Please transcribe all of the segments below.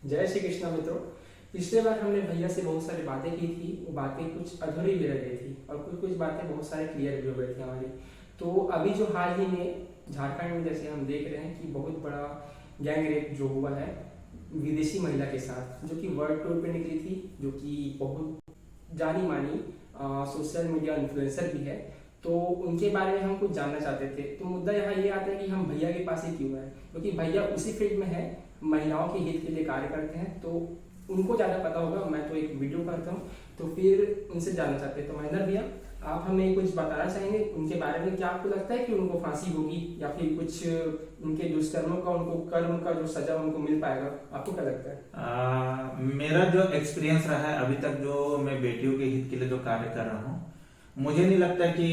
जय श्री कृष्ण मित्रों। पिछले बार हमने भैया से बहुत सारी बातें की थी। वो बातें कुछ अधूरी भी रह गई थी और कुछ कुछ बातें बहुत सारी क्लियर भी हो गई थी हमारी। तो अभी जो हाल ही में झारखंड में जैसे हम देख रहे हैं कि बहुत बड़ा गैंग रेप जो हुआ है विदेशी महिला के साथ, जो कि वर्ल्ड टूर पे निकली थी, जो कि बहुत जानी मानी सोशल मीडिया इन्फ्लुएंसर भी है। तो उनके बारे में हम कुछ जानना चाहते थे। तो मुद्दा यहाँ ये आता है कि हम भैया के पास ही क्यों है, क्योंकि भैया उसी फील्ड में है, महिलाओं के हित के लिए कार्य करते हैं, तो उनको ज़्यादा पता होगा। मैं तो एक वीडियो करता हूँ, तो फिर उनसे जानना चाहते हैं। तो महेंद्र भैया, आप हमें कुछ बताना चाहेंगे उनके बारे में? क्या आपको लगता है कि उनको फांसी होगी या फिर कुछ उनके दुष्कर्मों का, उनको कर्म का जो सजा उनको मिल पाएगा? आपको क्या लगता है? मेरा जो एक्सपीरियंस रहा है अभी तक, जो मैं बेटियों के हित के लिए जो कार्य कर रहा हूँ, मुझे नहीं लगता कि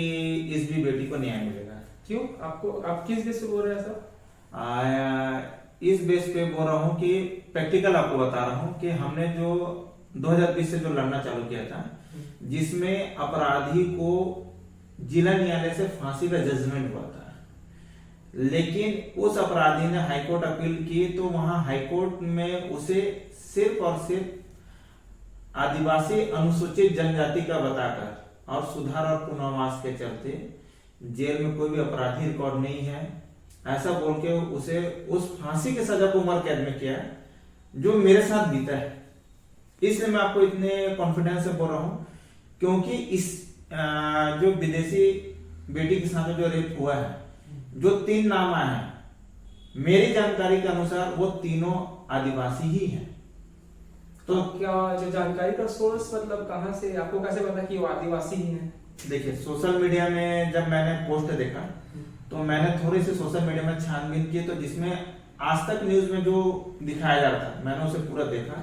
इस भी बेटी को न्याय मिलेगा। क्यों? आप किस देश से बोल रहे हैं सर? इस बेस पे बोल रहा हूँ कि प्रैक्टिकल आपको बता रहा हूँ कि हमने जो 2020 से जो लड़ना चालू किया था, जिसमें अपराधी को जिला न्यायालय से फांसी का जजमेंट हुआ था, लेकिन उस अपराधी ने हाईकोर्ट अपील की, तो वहां हाईकोर्ट में उसे सिर्फ और सिर्फ आदिवासी अनुसूचित जनजाति का बताकर और सुधार और पुनर्वास के चलते जेल में कोई भी अपराधी रिकॉर्ड नहीं है, ऐसा बोल के उसे उस फांसी की सजा को उम्र कैद में किया, जो मेरे साथ बीता है। इसलिए मैं आपको इतने कॉन्फिडेंस से बोल रहा हूं, क्योंकि इस जो विदेशी बेटी के साथ जो रेप हुआ है, जो 3 नाम आए हैं, मेरी जानकारी के अनुसार वो तीनों आदिवासी ही हैं। तो क्या जो जानकारी का सोर्स, मतलब कहाँ से, आपको कैसे पता कि वो आदिवासी ही हैं? देखिए, सोशल मीडिया में जब मैंने पोस्ट देखा तो मैंने थोड़ी सी सोशल मीडिया में छानबीन की, तो जिसमें आज तक न्यूज में जो दिखाया जा रहा था मैंने उसे पूरा देखा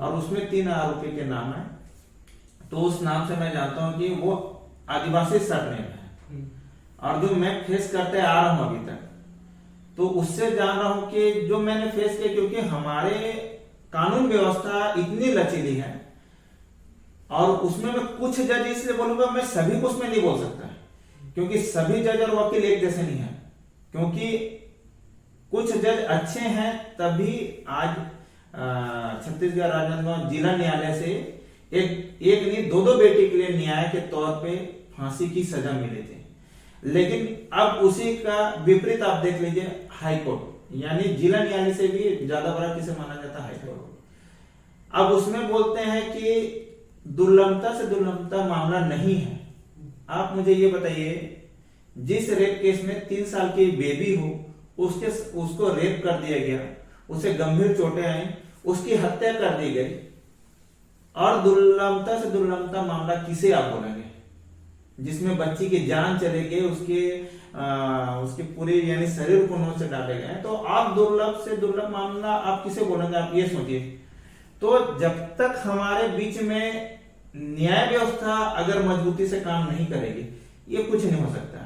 और उसमें 3 आरोपी के नाम है। तो उस नाम से मैं जानता हूं कि वो आदिवासी सरनेम है, और जो मैं फेस करते आ रहा हूं अभी तक, तो उससे जान रहा हूं कि जो मैंने फेस किया, क्योंकि हमारे कानून व्यवस्था इतनी लचीली है, और उसमें मैं कुछ जज इसलिए बोलूंगा, मैं सभी को उसमें नहीं बोल सकता, क्योंकि सभी जज और वकील एक जैसे नहीं है। क्योंकि कुछ जज अच्छे हैं, तभी आज छत्तीसगढ़ राजनांदगांव जिला न्यायालय से एक नहीं 2 बेटी के लिए न्याय के तौर पे फांसी की सजा मिली थी। लेकिन अब उसी का विपरीत आप देख लीजिए, हाईकोर्ट, यानी जिला न्यायालय से भी ज्यादा बड़ा किसे माना जाता है? हाईकोर्ट। अब उसमें बोलते हैं कि दुर्लभता से दुर्लभता मामला नहीं है। आप मुझे ये बताइए, जिस रेप केस में 3 साल की बेबी हो, उसको रेप कर दिया गया, उसे गंभीर चोटें आई, उसकी हत्या कर दी गई, और दुर्लभता से दुर्लभता मामला किसे आप बोलेंगे? जिसमें बच्ची की जान चले गई, उसके पूरे यानी शरीर को नोच डाले गए, तो आप दुर्लभ से दुर्लभ मामला आप किसे बोलेंगे? आप ये सोचिए। तो जब तक हमारे बीच में न्याय व्यवस्था अगर मजबूती से काम नहीं करेगी, ये कुछ नहीं हो सकता।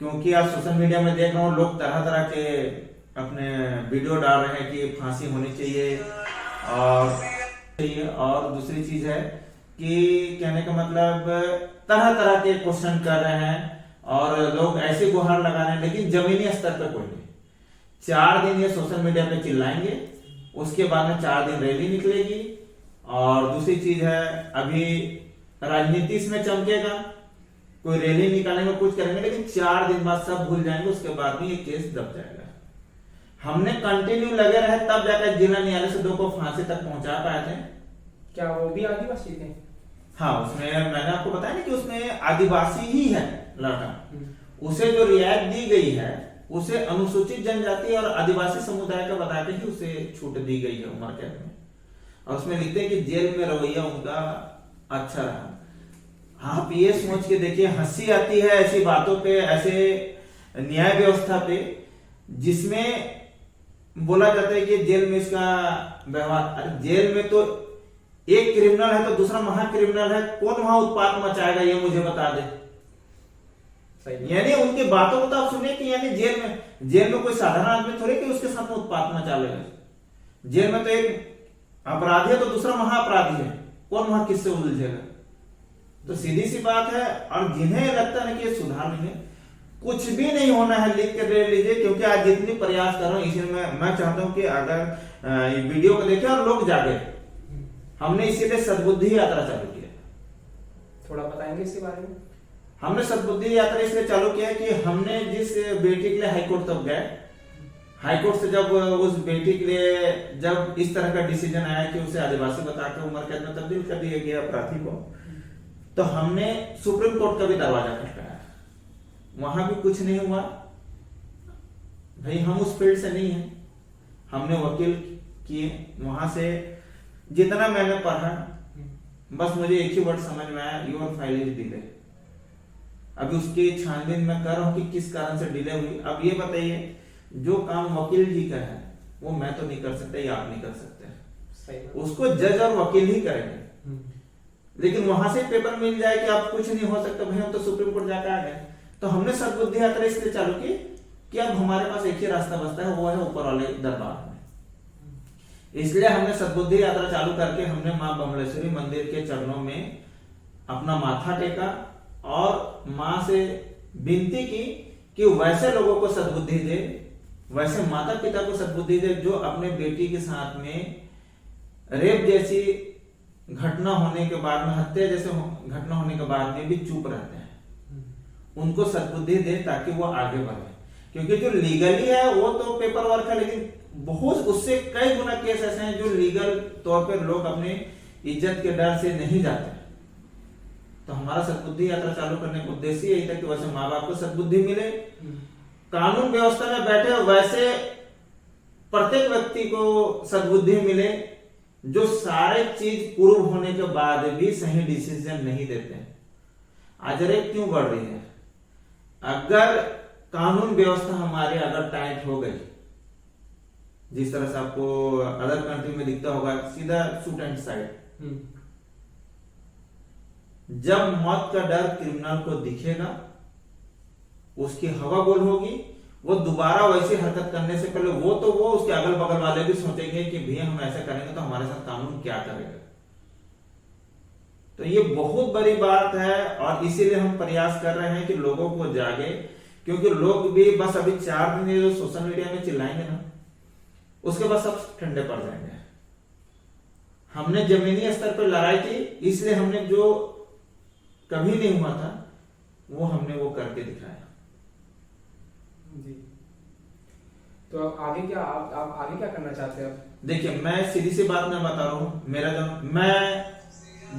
क्योंकि आज सोशल मीडिया में देख रहा हूँ, लोग तरह तरह के अपने वीडियो डाल रहे हैं कि फांसी होनी चाहिए, और दूसरी चीज है कि कहने का मतलब तरह तरह के क्वेश्चन कर रहे हैं, और लोग ऐसे गुहार लगा रहे हैं, लेकिन जमीनी स्तर पर कोई नहीं। 4 दिन ये सोशल मीडिया पे चिल्लाएंगे, उसके बाद में 4 दिन रैली निकलेगी, और दूसरी चीज है, अभी राजनीति इसमें चमकेगा, कोई रैली निकालेंगे, कुछ करेंगे, लेकिन 4 दिन बाद सब भूल जाएंगे, उसके बाद में ये केस दब जाएगा। हमने कंटिन्यू लगे रहे, तब जाकर जिला न्यायालय से 2 को फांसी तक पहुंचा पाए थे। क्या वो भी आदिवासी थे? हाँ, उसमें मैंने आपको बताया ना कि उसमें आदिवासी ही है लड़का। उसे जो रियायत दी गई है, उसे अनुसूचित जनजाति और आदिवासी समुदाय का बता के ही उसे छूट दी गई है उम्र कैद में। और उसमें लिखते हैं कि जेल में रवैया उनका अच्छा रहा। आप ये सोच के देखिए, हंसी आती है ऐसी बातों पे, ऐसे न्याय व्यवस्था पे, जिसमें बोला जाता है कि जेल में इसका व्यवहार। अरे जेल में तो एक क्रिमिनल है तो दूसरा महा क्रिमिनल है, कौन वहां उत्पात मचाएगा? ये मुझे बता दे। यानी उनकी बातों को तो आप सुनिए कि यानी जेल में कोई साधारण आदमी थोड़े कि उसके साथ में उत्पात मचा लेगा। जेल में तो एक अपराधी है तो दूसरा महाअपराधी है, कौन वहां किससे उलझेगा? तो सीधी सी बात है। और जिन्हें लगता है कि ये सुधार नहीं है, कुछ भी नहीं होना है, लिख के ले लीजिए, क्योंकि आज जितनी प्रयास कर रहा हूँ इसलिए मैं चाहता हूँ कि अगर ये वीडियो को देखें और लोग जागे। हमने इसीलिए सद्बुद्धि यात्रा चालू किया। थोड़ा बताएंगे इसके बारे में? हमने सद्बुद्धि यात्रा इसलिए चालू किया कि हमने जिस बेटी के लिए हाईकोर्ट तक गए, हाईकोर्ट से जब उस बेटी के लिए जब इस तरह का डिसीजन आया कि उसे आदिवासी बताकर उम्र कैद में तब्दील कर दिया गया अपराधी को, तो हमने सुप्रीम कोर्ट का भी दरवाजा खटखटाया। वहां भी कुछ नहीं हुआ। भाई हम उस फील्ड से नहीं है, हमने वकील किए, वहां से जितना मैंने पढ़ा, बस मुझे एक ही वर्ड समझ में आया, योर फाइल इज डिले। अभी उसकी छानबीन मैं कर रहा हूं कि किस कारण से डिले हुई। अब ये बताइए, जो काम वकील जी का है वो मैं तो नहीं कर सकता, या आप नहीं कर सकते, उसको जज और वकील ही करेंगे। लेकिन वहां से पेपर मिल जाए कि आप कुछ नहीं हो सकता, भाई हम तो सुप्रीम कोर्ट जाकर आ गए। तो हमने सद्बुद्धि यात्रा इसलिए चालू की कि अब हमारे पास एक ही रास्ता बचता है, वो है ऊपर वाले दरबार में। इसलिए हमने सद्बुद्धि यात्रा चालू करके हमने मां बमलेश्वरी मंदिर के चरणों में अपना माथा टेका और मां से विनती की कि वैसे लोगों को सद्बुद्धि दे, वैसे माता पिता को सद्बुद्धि दे जो अपने बेटी के साथ में रेप जैसी घटना होने के बाद में, हत्या जैसे घटना होने के बाद में भी चुप रहते हैं। उनको सद्बुद्धि दे ताकि वो आगे बढ़े। क्योंकि जो लीगली है वो तो पेपर वर्क है, लेकिन बहुत उससे कई गुना केस ऐसे हैं जो लीगल तौर पर लोग अपने इज्जत के डर से नहीं जाते। तो हमारा सद्बुद्धि यात्रा चालू करने का उद्देश्य यही था कि वैसे माँ बाप को सद्बुद्धि मिले, कानून व्यवस्था में बैठे वैसे प्रत्येक व्यक्ति को सद्बुद्धि मिले, जो सारे चीज पूर्व होने के बाद भी सही डिसीजन नहीं देते। आज रेप क्यों बढ़ रही है? अगर कानून व्यवस्था हमारे अगर टाइट हो गई, जिस तरह से आपको अदर कंट्री में दिखता होगा, सीधा शूट एंड साइड। जब मौत का डर क्रिमिनल को दिखेगा, उसकी हवा बोल होगी, वो दोबारा वैसी हरकत करने से पहले वो उसके अगल बगल वाले भी सोचेंगे कि भैया हम ऐसा करेंगे तो हमारे साथ कानून क्या करेगा। तो ये बहुत बड़ी बात है और इसीलिए हम प्रयास कर रहे हैं कि लोगों को जागे, क्योंकि लोग भी बस अभी 4 दिन ये जो सोशल मीडिया में चिल्लाएंगे ना, उसके बाद सब ठंडे पड़ जाएंगे। हमने जमीनी स्तर पर लड़ाई की, इसलिए हमने जो कभी नहीं हुआ था वो हमने वो करके दिखाया। जी। तो अब आगे क्या, आप आगे क्या करना चाहते हैं? देखिए, मैं सीधी सी बात मैं बता रहा हूँ, मेरा जो मैं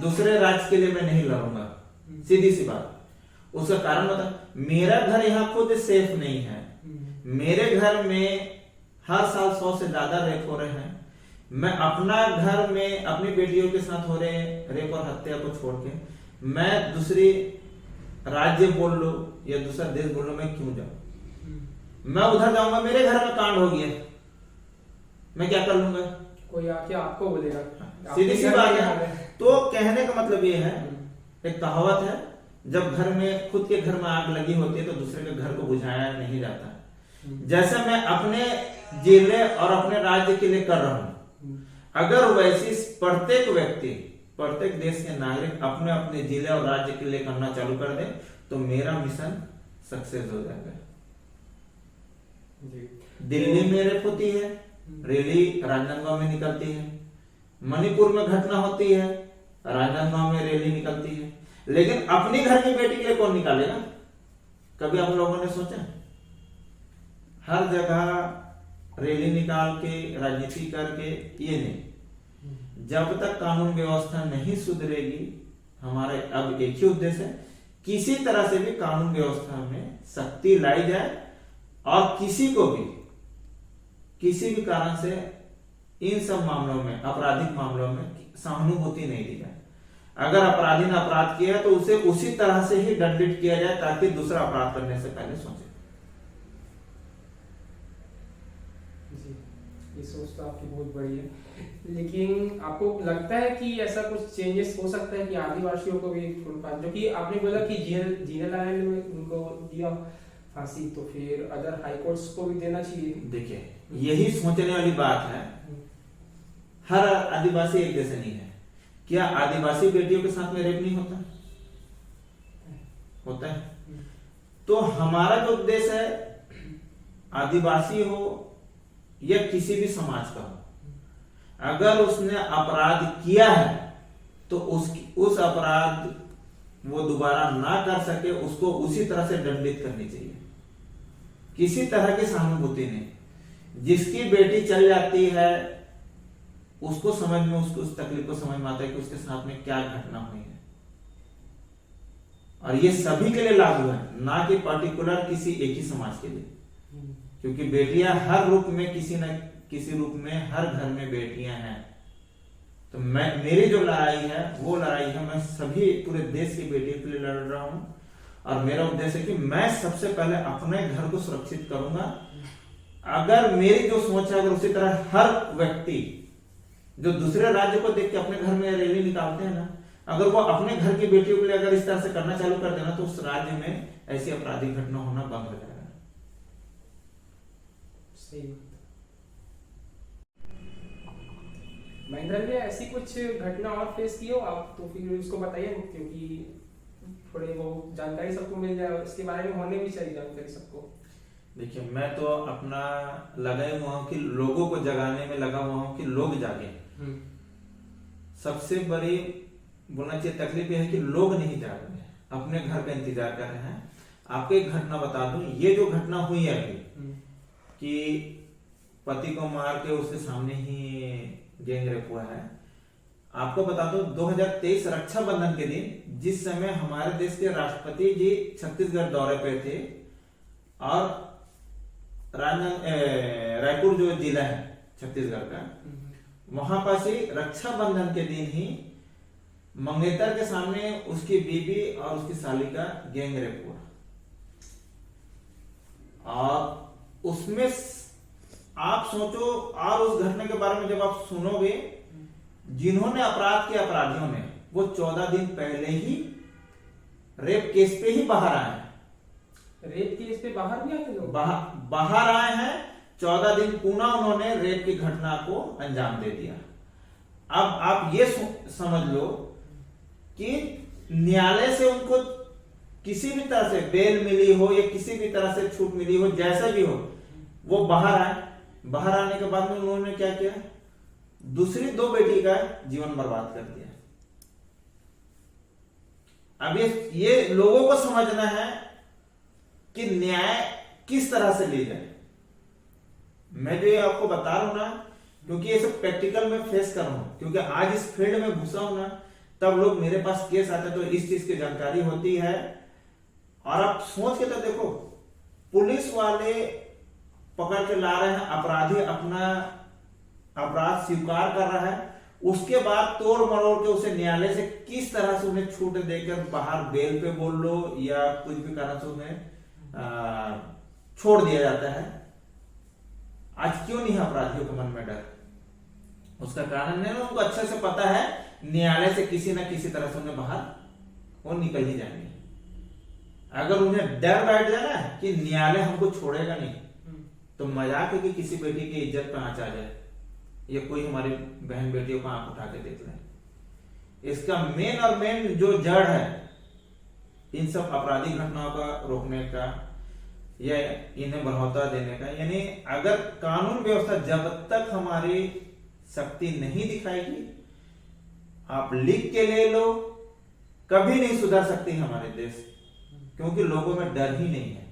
दूसरे राज्य के लिए मैं नहीं लड़ूंगा, सीधी सी बात। उसका कारण बता, मेरा घर यहाँ खुद सेफ नहीं है। मेरे घर में हर साल 100 से ज्यादा रेप हो रहे हैं। मैं अपना घर में अपनी बेटियों के साथ हो रहे रेप और हत्या को छोड़ के मैं दूसरी राज्य बोल लो या दूसरा देश बोल लो, मैं क्यों जाऊं? मैं उधर जाऊंगा, मेरे घर में कांड हो गया, मैं क्या कर लूंगा? कोई आके आपको बोलेगा। सीधी सी बात है। तो कहने का मतलब ये है, एक कहावत है, जब घर में खुद के घर में आग लगी होती है तो दूसरे के घर को बुझाया नहीं जाता। जैसे मैं अपने जिले और अपने राज्य के लिए कर रहा हूं, अगर वैसी प्रत्येक व्यक्ति, प्रत्येक देश के नागरिक अपने अपने जिले और राज्य के लिए करना चालू कर दे तो मेरा मिशन सक्सेस हो जाएगा। दिल्ली में रेप होती है, रैली राजनांदगांव में निकलती है। मणिपुर में घटना होती है, राजनांदगांव में रैली निकलती है। लेकिन अपनी घर की बेटी के लिए कौन निकालेगा? कभी हम लोगों ने सोचा? हर जगह रैली निकाल के राजनीति करके ये नहीं। जब तक कानून व्यवस्था नहीं सुधरेगी, हमारे अब एक ही उद्देश्य है, किसी तरह से भी कानून व्यवस्था में सख्ती लाई जाए और किसी को भी किसी भी कारण से इन सब मामलों में, आपराधिक मामलों में सहानुभूति नहीं दी जाए। अगर अपराधी ने अपराध किया है तो उसे उसी तरह से ही दंडित किया जाए ताकि दूसरा अपराध करने से पहले सोचे। जी, ये सोच तो आपकी बहुत बड़ी है, लेकिन आपको लगता है कि ऐसा कुछ चेंजेस हो सकता है कि आदिवासियों को भी, जो कि आपने बोला कि जीनल आयल में उनको दिया फांसी, तो फिर अदर हाई कोर्ट्स को भी देना चाहिए। देखिए, यही सोचने वाली बात है। हर आदिवासी एक जैसे नहीं है। क्या आदिवासी बेटियों के साथ में रेप नहीं होता? होता है। तो हमारा जो उद्देश्य है, आदिवासी हो या किसी भी समाज का हो, अगर उसने अपराध किया है तो उस अपराध वो दोबारा ना कर सके, उसको उसी तरह से दंडित करनी चाहिए। किसी तरह की सहानुभूति नहीं। जिसकी बेटी चल जाती है उसको समझ में, उसको उस तकलीफ को समझ में आता है कि उसके साथ में क्या घटना हुई है। और ये सभी के लिए लागू है, ना कि पर्टिकुलर किसी एक ही समाज के लिए, क्योंकि बेटियां हर रूप में, किसी न किसी रूप में हर घर में बेटियां हैं। तो मेरी जो लड़ाई है वो लड़ाई है, मैं सभी पूरे देश की बेटियों के लिए लड़ रहा हूं। और मेरा उद्देश्य है कि मैं सबसे पहले अपने घर को सुरक्षित करूंगा। अगर मेरी जो सोच है, अगर उसी तरह हर व्यक्ति जो दूसरे राज्य को देख के अपने घर में रैली निकालते हैं ना, अगर वो अपने घर की बेटियों के लिए अगर इस तरह से करना चालू कर देना, तो उस राज्य में ऐसी आपराधिक घटना होना बंद हो जाएगा। सही बात। महेंद्र जी, ऐसी कुछ घटना और फेस की हो आप तो फिर उसको बताइए, क्योंकि थोड़ी बहुत जानकारी सबको मिल जाए और इसके बारे में होने भी चाहिए जानकारी सबको। देखिए, मैं तो अपना लगा हुआ हूँ कि लोगों को जगाने में लगा हुआ हूँ कि लोग जागे। सबसे बड़ी बोलना चाहिए तकलीफ यह है कि लोग नहीं जाग रहे, अपने घर का इंतजार कर रहे हैं। आपको एक घटना बता दूं, ये जो घटना हुई है अभी कि पति को मार के उसके सामने ही गैंग रेप हुआ है, आपको बता दो 2023 रक्षाबंधन के दिन, जिस समय हमारे देश के राष्ट्रपति जी छत्तीसगढ़ दौरे पे थे और रायपुर जो जिला है छत्तीसगढ़ का, वहां पास ही रक्षाबंधन के दिन ही मंगेतर के सामने उसकी बीबी और उसकी साली का गैंग रेप हुआ। और उसमें आप सोचो, और उस घटना के बारे में जब आप सुनोगे, जिन्होंने अपराध किया, अपराधियों ने, वो 14 दिन पहले ही रेप केस पे ही बाहर आए हैं। रेप केस पे बाहर भी आते लोग? बाहर आए हैं। 14 दिन पुनः उन्होंने रेप की घटना को अंजाम दे दिया। अब आप ये समझ लो कि न्यायालय से उनको किसी भी तरह से बेल मिली हो या किसी भी तरह से छूट मिली हो, जैसा भी हो, वो बाहर आए। बाहर आने के बाद में उन्होंने क्या किया, दूसरी 2 बेटी का जीवन बर्बाद कर दिया। अब ये लोगों को समझना है कि न्याय किस तरह से ले जाए। मैं जो ये आपको बता रहा हूं ना, क्योंकि ये सब प्रैक्टिकल में फेस कर रहा हूं, क्योंकि आज इस फील्ड में घुसा हूं ना, तब लोग मेरे पास केस आते तो इस चीज की जानकारी होती है। और आप सोच के तो देखो, पुलिस वाले पकड़ के ला रहे हैं, अपराधी अपना अपराध स्वीकार कर रहा है, उसके बाद तोड़ मरोड़ के उसे न्यायालय से किस तरह से उन्हें छूट देकर बाहर बेल पे बोल लो या कुछ भी कारण से उन्हें छोड़ दिया जाता है। आज क्यों नहीं है अपराधियों के मन में डर? उसका कारण है ना, उनको अच्छे से पता है न्यायालय से किसी ना किसी तरह से उन्हें बाहर वो निकल ही जाएंगे। अगर उन्हें डर बैठ जाए ना कि न्यायालय हमको छोड़ेगा नहीं, तो मजाक है कि किसी बेटी की इज्जत पे आंच आ जाए या कोई हमारी बहन बेटियों को आंख उठा के देख ले। इसका मेन जो जड़ है इन सब आपराधिक घटनाओं का रोकने का या इन्हें बढ़ावा देने का, यानी अगर कानून व्यवस्था जब तक हमारी शक्ति नहीं दिखाएगी, आप लिख के ले लो, कभी नहीं सुधर सकती हमारे देश, क्योंकि लोगों में डर ही नहीं है।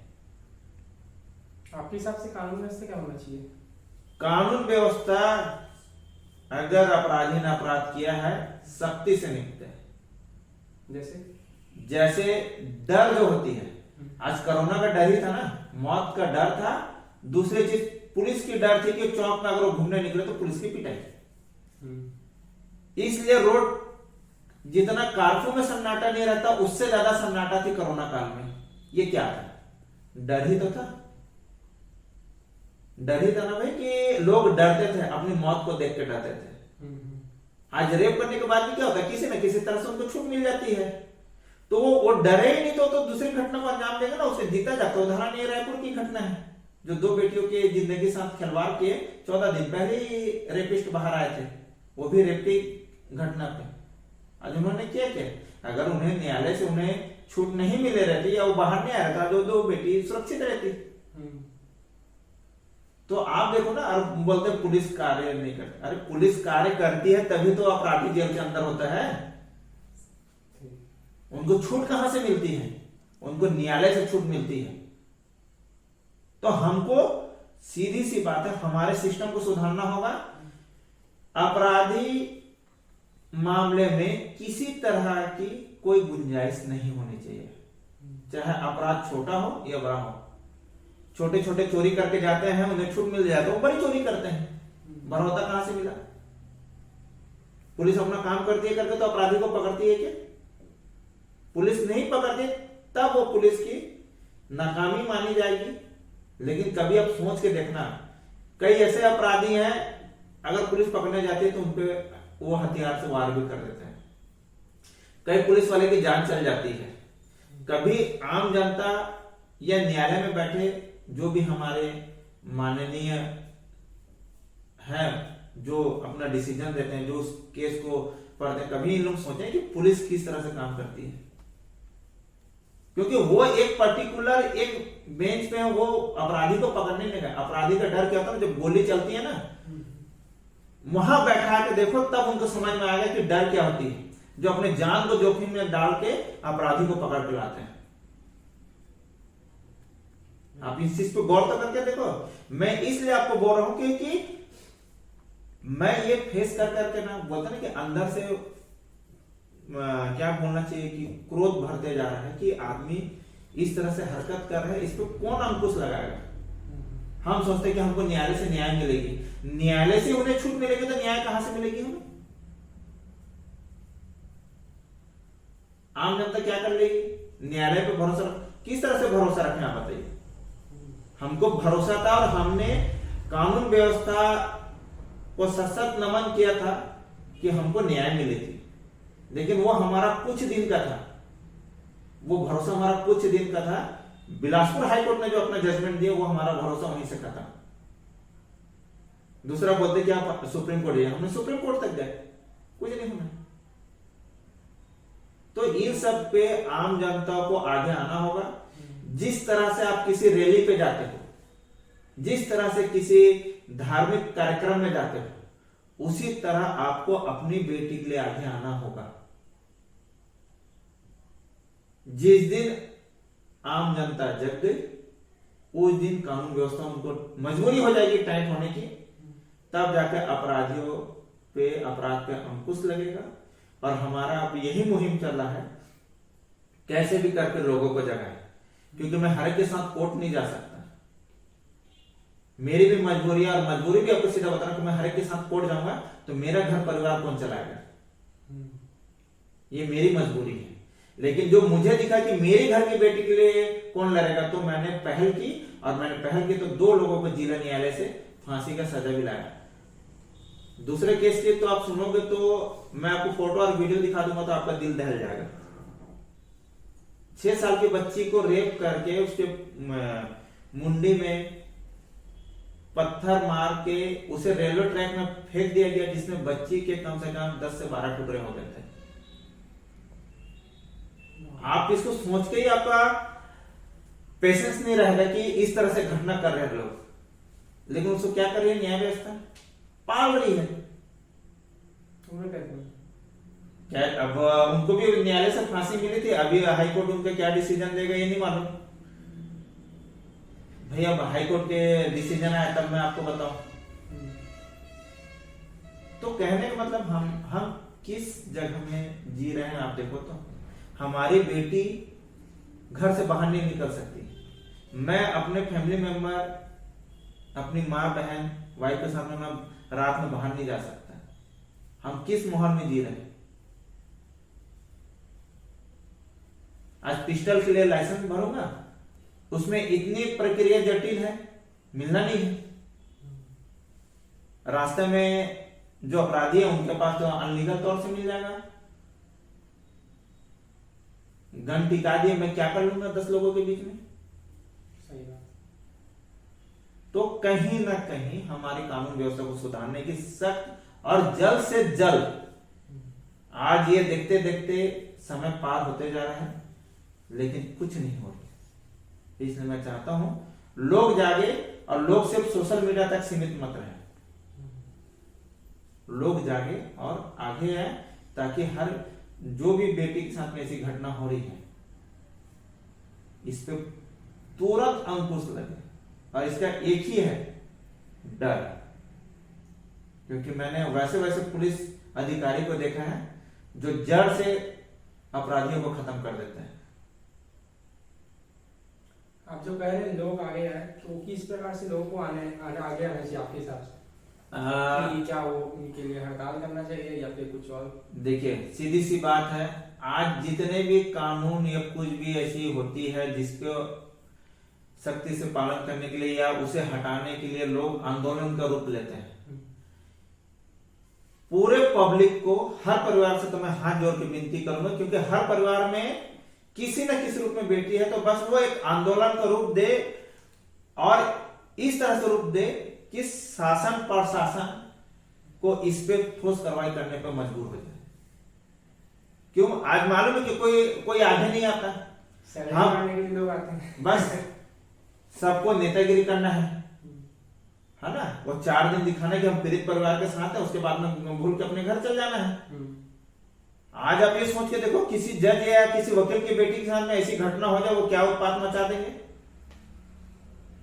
आपके हिसाब से कानून व्यवस्था क्या होना चाहिए? कानून व्यवस्था, अगर अपराधी ने अपराध किया है, सख्ती से निपटे। जैसे डर जो होती है, आज कोरोना का डर ही था ना, मौत का डर था। दूसरी चीज पुलिस की डर थी कि चौक में अगर वो घूमने निकले तो पुलिस की पिटाई। इसलिए रोड जितना कारफू में सन्नाटा नहीं रहता, उससे ज्यादा सन्नाटा थी कोरोना काल में। ये क्या था? डर ही तो था। डर ही था ना भाई, कि लोग डरते थे, अपनी मौत को देख के डरते थे। आज रेप करने के बाद भी क्या होता है, किसी न किसी तरह से उनको छूट मिल जाती है, तो वो डरे ही नहीं तो दूसरी घटना को अंजाम देगा ना, उसे जीता जाता। उदाहरण ये रायपुर की घटना है, जो 2 बेटियों के जिंदगी के साथ खिलवाड़ किए, 14 दिन पहले ही रेपिस्ट बाहर आए थे, वो भी रेप की घटना पे। आज उन्होंने क्या किया? अगर उन्हें न्यायालय से उन्हें छूट नहीं मिले रहती या वो बाहर नहीं आ रहा था, जो दो बेटी सुरक्षित रहती। तो आप देखो ना, और बोलते हैं पुलिस कार्य नहीं करती। अरे पुलिस कार्य करती है तभी तो अपराधी जेल के अंदर होता है। उनको छूट कहां से मिलती है? उनको न्यायालय से छूट मिलती है। तो हमको सीधी सी बात है, हमारे सिस्टम को सुधारना होगा। अपराधी मामले में किसी तरह की कोई गुंजाइश नहीं होनी चाहिए, चाहे अपराध छोटा हो या बड़ा हो। छोटे छोटे चोरी करके जाते हैं, उन्हें छूट मिल जाए तो वो बड़ी चोरी करते हैं। बढ़ोतरी कहां से मिला? पुलिस अपना काम करती है करके तो अपराधी को पकड़ती है क्या? पुलिस नहीं पकड़ती तब वो पुलिस की नाकामी मानी जाएगी। लेकिन कभी आप सोच के देखना, कई ऐसे अपराधी हैं अगर पुलिस पकड़ने जाती है तो उनपे वो हथियार से वार भी कर देते हैं। कई पुलिस वाले की जान चल जाती है। कभी आम जनता या न्यायालय में बैठे जो भी हमारे माननीय हैं, जो अपना डिसीजन देते हैं, जो उस केस को पढ़ते हैं, कभी इन लोग सोचे कि पुलिस किस तरह से काम करती है? क्योंकि वो एक पर्टिकुलर एक बेंच पे वो अपराधी को पकड़ने नहीं गए। अपराधी का डर क्या होता है? जब गोली चलती है ना, वहां बैठा के देखो तब उनको समझ में आएगा कि डर क्या होती है। जो अपने जान को जोखिम में डाल के अपराधी को पकड़ के लाते हैं। आप इस चीज पे गौर तो करके देखो। मैं इसलिए आपको बोल रहा हूं क्योंकि मैं ये फेस कर करके ना, बोलता ना कि अंदर से क्या बोलना चाहिए कि क्रोध भरते जा रहा है कि आदमी इस तरह से हरकत कर रहा है, इस पे कौन अंकुश लगाएगा? हम सोचते हैं कि हमको न्यायालय से न्याय मिलेगी। न्यायालय से उन्हें छूट मिलेगी तो न्याय कहां से मिलेगी हमें? आम जनता क्या कर लेगी? न्यायालय पे भरोसा किस तरह से भरोसा रखें आप बताइए? हमको भरोसा था और हमने कानून व्यवस्था को सशक्त नमन किया था कि हमको न्याय मिले थी। लेकिन वो हमारा कुछ दिन का था, वो भरोसा हमारा कुछ दिन का था। बिलासपुर हाईकोर्ट ने जो अपना जजमेंट दिया वो हमारा भरोसा वहीं से खत्म। दूसरा बोलते कि आप सुप्रीम कोर्ट गए, हमने सुप्रीम कोर्ट तक गए, कुछ नहीं होना। तो इन सब पे आम जनता को आगे आना होगा। जिस तरह से आप किसी रैली पे जाते हो, जिस तरह से किसी धार्मिक कार्यक्रम में जाते हो, उसी तरह आपको अपनी बेटी के लिए आगे आना होगा। जिस दिन आम जनता जग गई, उस दिन कानून व्यवस्था उनको मजबूरी हो जाएगी टाइट होने की, तब जाकर अपराधियों पे, अपराध पे अंकुश लगेगा। और हमारा अब यही मुहिम चल रहा है, कैसे भी करके लोगों को जगाए। क्योंकि मैं हर एक के साथ कोर्ट नहीं जा सकता, मेरी भी मजबूरी है। और मजबूरी भी आपको सीधा बताना कि मैं हर एक के साथ कोर्ट जाऊंगा तो मेरा घर परिवार कौन चलाएगा? ये मेरी मजबूरी है। लेकिन जो मुझे दिखा कि मेरी घर की बेटी के लिए कौन लड़ेगा, तो मैंने पहल की। और मैंने पहल की तो 2 लोगों को जिला न्यायालय से फांसी का सजा भी लाया। दूसरे केस के तो आप सुनोगे तो मैं आपको फोटो और वीडियो दिखा दूंगा तो आपका दिल दहल जाएगा। 6 साल की बच्ची को रेप करके उसके मुंडी में पत्थर मार के उसे रेलवे ट्रैक में फेंक दिया गया, जिसमें बच्ची के कम से कम 10 से 12 टुकड़े हो गए थे। आप इसको सोच के ही आपका पेशेंस नहीं रहेगा कि इस तरह से घटना कर रहे लोग, लेकिन उसको क्या कर रही है न्याय व्यवस्था? पाल रही है। क्या अब उनको भी न्यायालय से फांसी मिली थी, अभी हाईकोर्ट उनका क्या डिसीजन देगा ये नहीं मालूम। भैया अब हाईकोर्ट के डिसीजन आया तब मैं आपको बताऊं। तो कहने का मतलब हम किस जगह में जी रहे हैं आप देखो तो। हमारी बेटी घर से बाहर नहीं निकल सकती। मैं अपने फैमिली मेंबर, अपनी माँ बहन, वाइफ के सामने मैं रात में बाहर नहीं जा सकता। हम किस माहौल में जी रहे हैं? आज पिस्टल के लिए लाइसेंस भरूंगा, उसमें इतनी प्रक्रिया जटिल है, मिलना नहीं है। रास्ते में जो अपराधी है उनके पास तो अनलीगल तौर से मिल जाएगा। गन टिका दिए, मैं क्या कर लूंगा 10 लोगों के बीच में? सही बात। तो कहीं ना कहीं हमारी कानून व्यवस्था को सुधारने की सख्त और जल्द से जल्द, आज ये देखते देखते समय पार होते जा रहा है, लेकिन कुछ नहीं हो रही। इसलिए मैं चाहता हूं लोग जागे और लोग सिर्फ सोशल मीडिया तक सीमित मत रहे, लोग जागे और आगे आए, ताकि हर जो भी बेटी के साथ में ऐसी घटना हो रही है इस पे तुरंत अंकुश लगे। और इसका एक ही है डर, क्योंकि मैंने वैसे वैसे पुलिस अधिकारी को देखा है जो जड़ से अपराधियों को खत्म कर देते हैं। आप जो कह रहे हैं लोग आगे आए, तो किस प्रकार से लोगों को आगे आना चाहिए आपके हिसाब से? कि क्या वो उनके लिए हड़ताल करना चाहिए या फिर कुछ और? देखिए सीधी सी बात है, आज जितने भी कानून या कुछ भी ऐसी होती है जिसको सख्ती से पालन करने के लिए या उसे हटाने के लिए लोग आंदोलन का रूप लेते हैं, पूरे पब्लिक को, हर परिवार से तो मैं हाथ जोड़ के विनती करूंगा, क्योंकि हर परिवार में किसी न किसी रूप में बेटी है, तो बस वो एक आंदोलन का रूप दे और इस तरह से रूप दे कि शासन प्रशासन को इस पे ठोस कार्रवाई करने पर मजबूर हो जाए। क्यों? आज मालूम है कि कोई आगे नहीं आता, करने के लिए लोग आते हैं, बस सबको नेतागिरी करना है ना, वो 4 दिन दिखाना कि हम पीड़ित परिवार के साथ हैं, उसके बाद में भूल के अपने घर चल जाना है। आज आप ये सोच के देखो, किसी जज या किसी वकील की बेटी के साथ में ऐसी घटना हो जाए, वो क्या उत्पात मचा देंगे?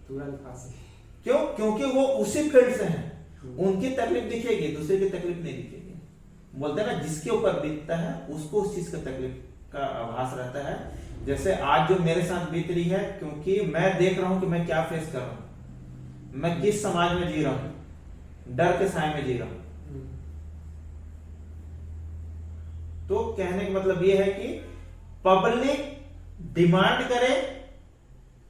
तुरंत फांसी। क्यों? क्योंकि वो उसी फील्ड से हैं, उनकी तकलीफ दिखेगी, दूसरे की तकलीफ नहीं दिखेगी। बोलते हैं ना, जिसके ऊपर बीतता है उसको उस चीज का तकलीफ का आभास रहता है। जैसे आज जो मेरे साथ बीत रही है, क्योंकि मैं देख रहा हूं कि मैं क्या फेस कर रहा हूं, मैं किस समाज में जी रहा हूं, डर के साए में जी रहा हूं। तो कहने का मतलब यह है कि पब्लिक डिमांड करे।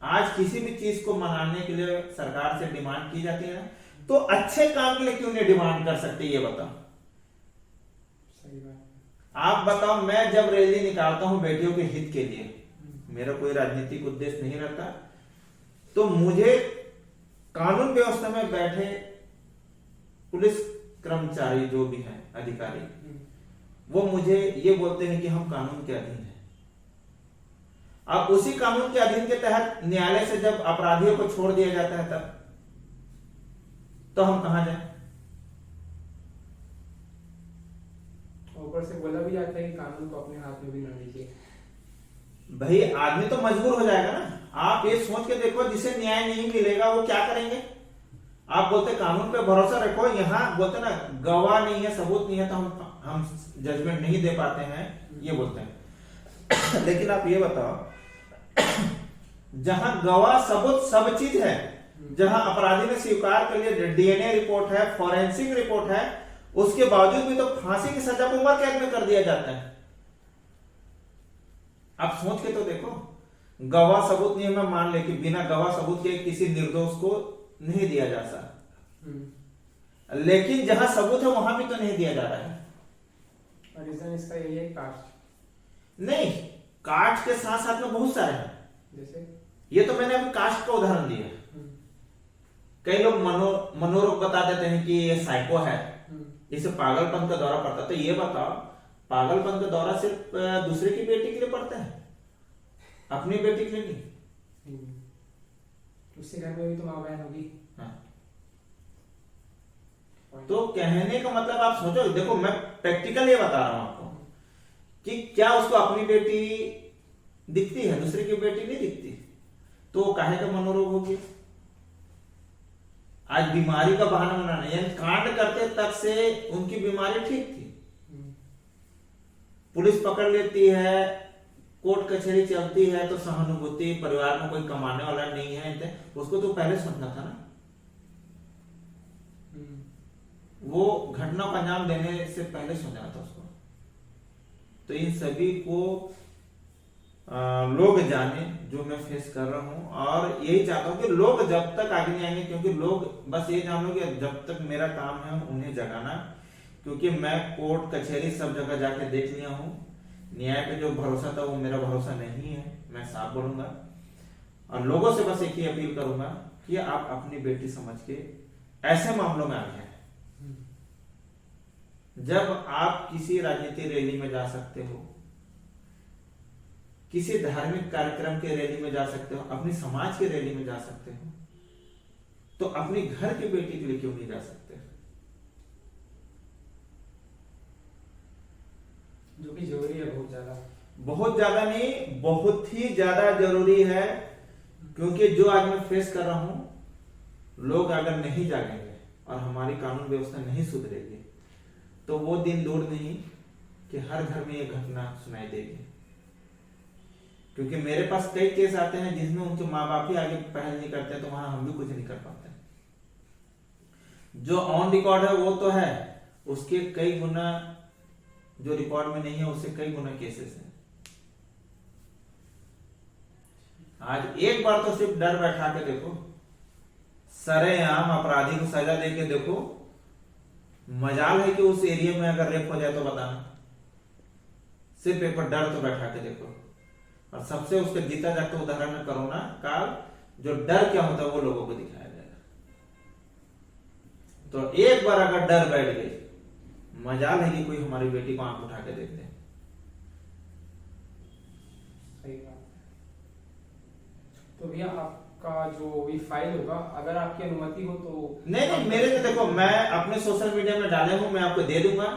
आज किसी भी चीज को मनाने के लिए सरकार से डिमांड की जाती है, तो अच्छे काम के लिए क्यों नहीं डिमांड कर सकते, ये बताओ। सही बात। आप बताओ, मैं जब रैली निकालता हूं बेटियों के हित के लिए, मेरा कोई राजनीतिक उद्देश्य नहीं रहता, तो मुझे कानून व्यवस्था में बैठे पुलिस कर्मचारी जो भी हैं, अधिकारी, वो मुझे ये बोलते हैं कि हम कानून के अधीन हैं। अब उसी कानून के अधीन के तहत न्यायालय से जब अपराधियों को छोड़ दिया जाता है, तब तो हम कहां जाएं? ऊपर से बोला भी जाता है कि कानून को अपने हाथ में भी ना लीजिए। भाई आदमी तो मजबूर हो जाएगा ना। आप ये सोच के देखो, जिसे न्याय नहीं मिलेगा वो क्या करेंगे? आप बोलते कानून पे भरोसा रखो, यहाँ बोलते ना गवाह नहीं है, सबूत नहीं है, तो हम जजमेंट नहीं दे पाते हैं, ये बोलते हैं। लेकिन आप ये बताओ, जहां गवाह सबूत सब चीज है, जहां अपराधी ने स्वीकार कर लिया, डीएनए रिपोर्ट है, फॉरेंसिक रिपोर्ट है, उसके बावजूद भी तो फांसी की सजा को उम्र कैद में कर दिया जाता है। आप सोच के तो देखो, गवाह सबूत नहीं है, मैं मान ले कि बिना गवाह सबूत के किसी निर्दोष को नहीं दिया जा सकता, लेकिन जहां सबूत है वहां भी तो नहीं दिया जा रहा है। रीजन इसका यही है, कास्ट नहीं, कास्ट के साथ साथ में बहुत सारे हैं। जैसे ये तो मैंने अभी कास्ट का उदाहरण दिया। कई लोग मनोरोग बता देते हैं कि ये साइको है, इसे पागलपन का दौरा पड़ता है। तो ये बताओ, पागलपन का दौरा सिर्फ दूसरे की बेटी के लिए पड़ता है, अपनी बेटी के लिए नहीं? उससे घर में भी तो माँ बहन होगी। हाँ। तो कहने का मतलब आप सोचो, देखो मैं प्रैक्टिकल ये बता रहा हूं आपको कि क्या उसको अपनी बेटी दिखती है, दूसरे की बेटी नहीं दिखती, तो काहे का मनोरोग हो गया? आज बीमारी का बहाना बनाना, यानी कांड करते तक से उनकी बीमारी ठीक थी, पुलिस पकड़ लेती है, कोर्ट कचहरी चलती है, तो सहानुभूति, परिवार में कोई कमाने वाला नहीं है, उसको तो पहले सोचना था ना। वो घटना को अंजाम देने से पहले सोचना था उसको। तो इन सभी को लोग जाने जो मैं फेस कर रहा हूं, और यही चाहता हूं कि लोग जब तक आगे नहीं आएंगे, क्योंकि लोग बस ये जान लो कि जब तक मेरा काम है उन्हें जगाना, क्योंकि मैं कोर्ट कचहरी सब जगह जाके देख लिया हूं, न्याय पे जो भरोसा था वो मेरा भरोसा नहीं है, मैं साफ बोलूंगा। और लोगों से बस एक ही अपील करूंगा कि आप अपनी बेटी समझ के ऐसे मामलों में आगे आए। जब आप किसी राजनीतिक रैली में जा सकते हो, किसी धार्मिक कार्यक्रम के रैली में जा सकते हो, अपनी समाज के रैली में जा सकते हो, तो अपनी घर की बेटी के लिए क्यों नहीं जा सकते? जो कि जरूरी है, बहुत ज्यादा। बहुत ज्यादा नहीं, बहुत ही ज्यादा जरूरी है। क्योंकि जो आज मैं फेस कर रहा हूं, लोग अगर नहीं जागेंगे और हमारी कानून व्यवस्था नहीं सुधरेगी तो वो दिन दूर नहीं कि हर घर में ये घटना सुनाई देगी। क्योंकि मेरे पास कई केस आते हैं जिसमें उनके माँ बाप ही आगे पहल नहीं करते, तो वहां हम भी कुछ नहीं कर पाते। जो ऑन रिकॉर्ड है वो तो है, उसके कई गुना जो रिकॉर्ड में नहीं है उससे कई गुना केसेस हैं। आज एक बार तो सिर्फ डर बैठा के देखो, सरेआम अपराधी को सजा दे के देखो। मजाल है कि उस एरिया में अगर रेप हो जाए तो बताना, सिर्फ एक बार डर तो बैठा के देखो। और सबसे उसका जीता जागता उदाहरण है कोरोना काल, जो डर क्या होता है वो लोगों को दिखाया जाएगा। तो एक बार अगर डर बैठ गई, मजाल है कि कोई हमारी बेटी को आंख उठा के देख दे। सही बात। तो भैया आपका जो भी फाइल होगा, अगर आपकी अनुमति हो तो नहीं, मेरे को देखो, मैं अपने सोशल मीडिया में डाले हूं, मैं आपको दे दूंगा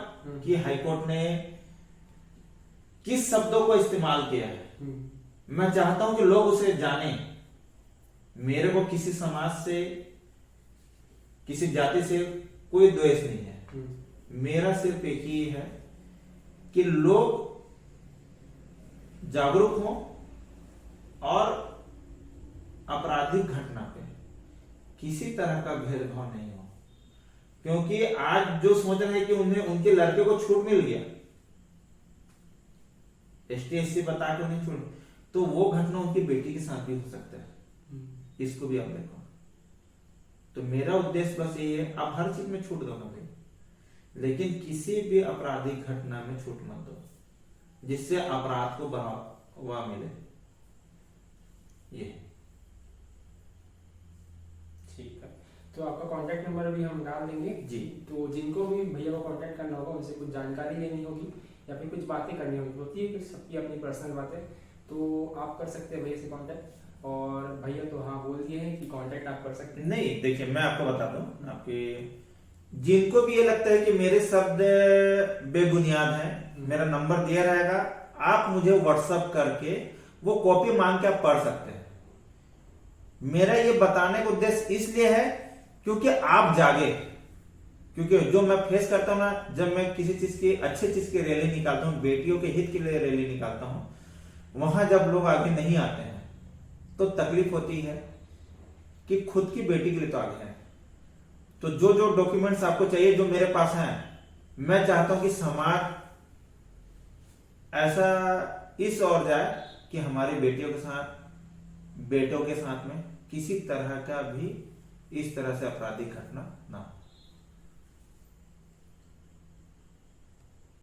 कि हाईकोर्ट ने किस शब्दों को इस्तेमाल किया है। मैं चाहता हूं कि लोग उसे जाने। मेरे को किसी समाज से, किसी जाति से कोई द्वेष नहीं है। मेरा सिर्फ एक ही है कि लोग जागरूक हों और आपराधिक घटना पे किसी तरह का भेदभाव नहीं हो। क्योंकि आज जो सोच रहे हैं कि उन्हें उनके लड़के को छूट मिल गया, ST/SC बता के उन्हें छूट, तो वो घटना उनकी बेटी के साथ भी हो सकता है। इसको भी आप देखो। तो मेरा उद्देश्य बस ये है, आप हर चीज में छूट दो ना भाई, लेकिन किसी भी आपराधिक घटना में छूट मत दो जिससे अपराध को बढ़ावा मिले। ये ठीक है। तो आपका कांटेक्ट नंबर भी हम डाल देंगे जी। तो जिनको भी भैया को कांटेक्ट करना होगा, उनसे कुछ जानकारी लेनी होगी या फिर कुछ बातें करनी होगी, होती है कुछ सबकी अपनी पर्सनल बातें, तो आप कर सकते हैं भैया से कांटेक्ट। और भैया तो हाँ बोल दिए हैं कि कांटेक्ट आप कर सकते हैं। नहीं, देखिए मैं आपको बताता हूँ, आपके जिनको भी ये लगता है कि मेरे शब्द बेबुनियाद हैं, मेरा नंबर दिया रहेगा, आप मुझे व्हाट्सएप करके वो कॉपी मांग के आप पढ़ सकते हैं। मेरा ये बताने का उद्देश्य इसलिए है क्योंकि आप जागे। क्योंकि जो मैं फेस करता हूं ना, जब मैं किसी चीज की, अच्छी चीज की रैली निकालता हूं, बेटियों के हित के लिए रैली निकालता हूं, वहां जब लोग आगे नहीं आते हैं तो तकलीफ होती है कि खुद की बेटी के लिए तो आगे है। तो जो जो डॉक्यूमेंट्स आपको चाहिए, जो मेरे पास हैं, मैं चाहता हूं कि समाज ऐसा इस ओर जाए कि हमारी बेटियों के साथ, बेटों के साथ में किसी तरह का भी इस तरह से आपराधिक घटना ना हो।